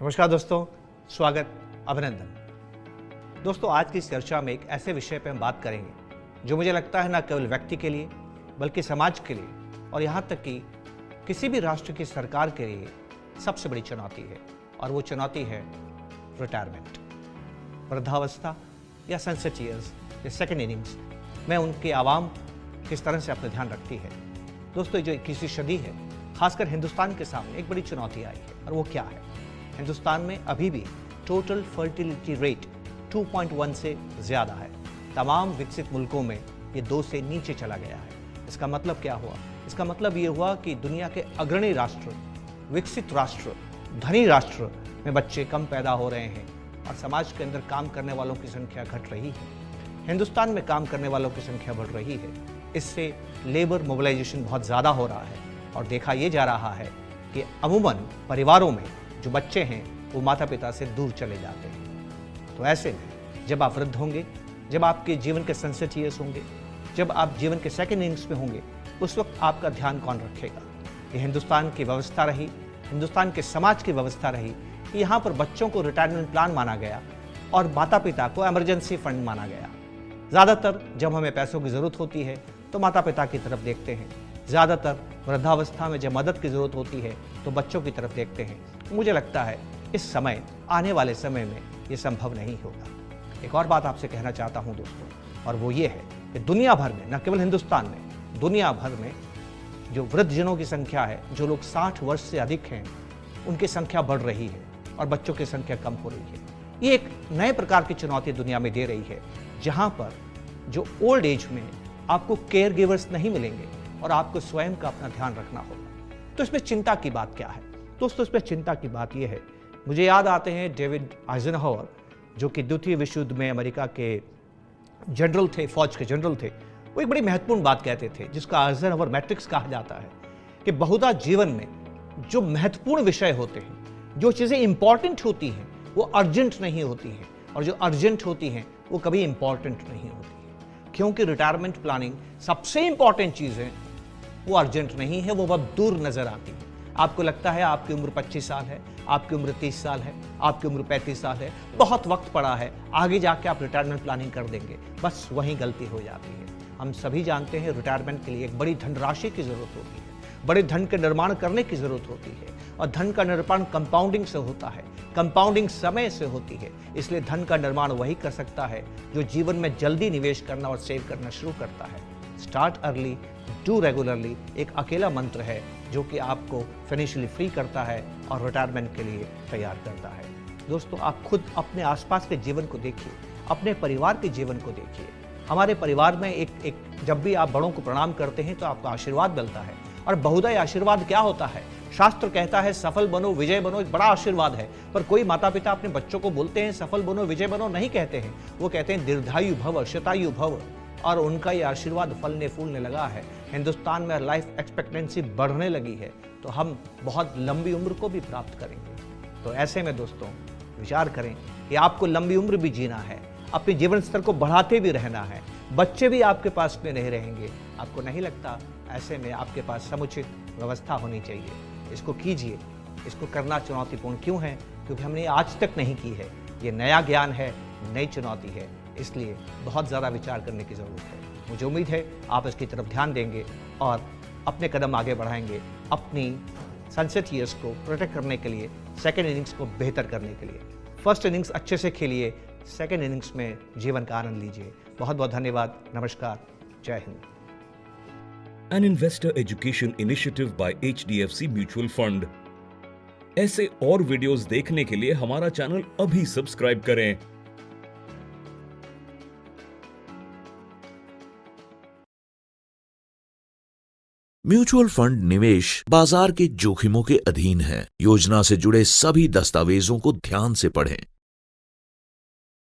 नमस्कार दोस्तों, स्वागत, अभिनंदन। दोस्तों, आज की इस चर्चा में एक ऐसे विषय पर हम बात करेंगे जो मुझे लगता है न केवल व्यक्ति के लिए बल्कि समाज के लिए और यहाँ तक कि किसी भी राष्ट्र की सरकार के लिए सबसे बड़ी चुनौती है, और वो चुनौती है रिटायरमेंट। वृद्धावस्था या सनसेट ईयर्स या सेकेंड इनिंग्स में उनके आवाम किस तरह से अपना ध्यान रखती है। दोस्तों, जो 21वीं सदी है, खासकर हिंदुस्तान के सामने एक बड़ी चुनौती आई है, और वो क्या है? हिंदुस्तान में अभी भी टोटल फर्टिलिटी रेट 2.1 से ज़्यादा है। तमाम विकसित मुल्कों में ये 2 से नीचे चला गया है। इसका मतलब क्या हुआ? इसका मतलब ये हुआ कि दुनिया के अग्रणी राष्ट्र, विकसित राष्ट्र, धनी राष्ट्र में बच्चे कम पैदा हो रहे हैं और समाज के अंदर काम करने वालों की संख्या घट रही है। हिंदुस्तान में काम करने वालों की संख्या बढ़ रही है। इससे लेबर मोबिलाइजेशन बहुत ज़्यादा हो रहा है और देखा ये जा रहा है कि अमूमन परिवारों में जो बच्चे हैं वो माता पिता से दूर चले जाते हैं। तो ऐसे में जब आप वृद्ध होंगे, जब आपके जीवन के सनसेट ईयर्स होंगे, जब आप जीवन के सेकेंड इनिंग्स में होंगे, उस वक्त आपका ध्यान कौन रखेगा? ये हिंदुस्तान की व्यवस्था रही, हिंदुस्तान के समाज की व्यवस्था रही कि यहाँ पर बच्चों को रिटायरमेंट प्लान माना गया और माता पिता को इमरजेंसी फंड माना गया। ज़्यादातर जब हमें पैसों की ज़रूरत होती है तो माता पिता की तरफ देखते हैं, ज़्यादातर वृद्धावस्था में जब मदद की ज़रूरत होती है तो बच्चों की तरफ देखते हैं। मुझे लगता है इस समय, आने वाले समय में ये संभव नहीं होगा। एक और बात आपसे कहना चाहता हूँ दोस्तों, और वो ये है कि दुनिया भर में, न केवल हिंदुस्तान में, दुनिया भर में जो वृद्धजनों की संख्या है, जो लोग 60 वर्ष से अधिक हैं, उनकी संख्या बढ़ रही है और बच्चों की संख्या कम हो रही है। ये एक नए प्रकार की चुनौती दुनिया में दे रही है, जहाँ पर जो ओल्ड एज में आपको केयर गिवर्स नहीं मिलेंगे और आपको स्वयं का अपना ध्यान रखना होगा। तो इसमें चिंता की बात क्या है? दोस्तों, इसमें चिंता की बात यह है, मुझे याद आते हैं डेविड आइजनहावर, जो कि द्वितीय विश्व युद्ध में अमेरिका के जनरल थे, फौज के जनरल थे। वो एक बड़ी महत्वपूर्ण बात कहते थे जिसका आइजनहावर मैट्रिक्स कहा जाता है कि बहुधा जीवन में जो महत्वपूर्ण विषय होते हैं, जो चीज़ें इंपॉर्टेंट होती हैं, वो अर्जेंट नहीं होती हैं, और जो अर्जेंट होती हैं वो कभी इंपॉर्टेंट नहीं होती है। क्योंकि रिटायरमेंट प्लानिंग सबसे इंपॉर्टेंट चीज़ है, वो अर्जेंट नहीं है, वो बहुत दूर नजर आती है। आपको लगता है आपकी उम्र 25 साल है, आपकी उम्र 30 साल है, आपकी उम्र 35 साल है, बहुत वक्त पड़ा है, आगे जाके आप रिटायरमेंट प्लानिंग कर देंगे। बस वहीं गलती हो जाती है। हम सभी जानते हैं रिटायरमेंट के लिए एक बड़ी धनराशि की जरूरत होती है, बड़े धन के निर्माण करने की जरूरत होती है, और धन का निर्माण कंपाउंडिंग से होता है, कंपाउंडिंग समय से होती है। इसलिए धन का निर्माण वही कर सकता है जो जीवन में जल्दी निवेश करना और सेव करना शुरू करता है। स्टार्ट अर्ली, डू रेगुलरली एक अकेला मंत्र है जो कि आपको फाइनेंशियली फ्री करता है और रिटायरमेंट के लिए तैयार करता है। दोस्तों, आप खुद अपने आसपास के जीवन को देखिए, अपने परिवार के जीवन को देखिए। हमारे परिवार में एक जब भी आप बड़ों को प्रणाम करते हैं तो आपको आशीर्वाद मिलता है, और बहुधा ये आशीर्वाद क्या होता है? शास्त्र कहता है सफल बनो, विजय बनो, बड़ा आशीर्वाद है। पर कोई माता पिता अपने बच्चों को बोलते हैं सफल बनो, विजय बनो नहीं कहते हैं, वो कहते हैं दीर्घायु भव, शतायु भव, और उनका ये आशीर्वाद फलने फूलने लगा है। हिंदुस्तान में लाइफ एक्सपेक्टेंसी बढ़ने लगी है, तो हम बहुत लंबी उम्र को भी प्राप्त करेंगे। तो ऐसे में दोस्तों, विचार करें कि आपको लंबी उम्र भी जीना है, अपने जीवन स्तर को बढ़ाते भी रहना है, बच्चे भी आपके पास में नहीं रहेंगे। आपको नहीं लगता ऐसे में आपके पास समुचित व्यवस्था होनी चाहिए? इसको कीजिए। इसको करना चुनौतीपूर्ण क्यों है? क्योंकि हमने आज तक नहीं की है। ये नया ज्ञान है, नई चुनौती है, इसलिए बहुत ज़्यादा विचार करने की ज़रूरत है। मुझे उम्मीद है आप इसकी तरफ ध्यान देंगे और अपने कदम आगे बढ़ाएंगे अपनी सनसेट ईयर्स को प्रोटेक्ट करने के लिए, सेकेंड इनिंग्स को बेहतर करने के लिए। फर्स्ट इनिंग्स अच्छे से खेलिए, सेकेंड इनिंग्स में जीवन का आनंद लीजिए। बहुत बहुत धन्यवाद। नमस्कार, जय Hind. An investor education initiative by HDFC Mutual Fund। ऐसे और वीडियोस देखने के लिए हमारा चैनल अभी सब्सक्राइब करें। म्यूचुअल फंड निवेश बाजार के जोखिमों के अधीन है। योजना से जुड़े सभी दस्तावेजों को ध्यान से पढ़ें।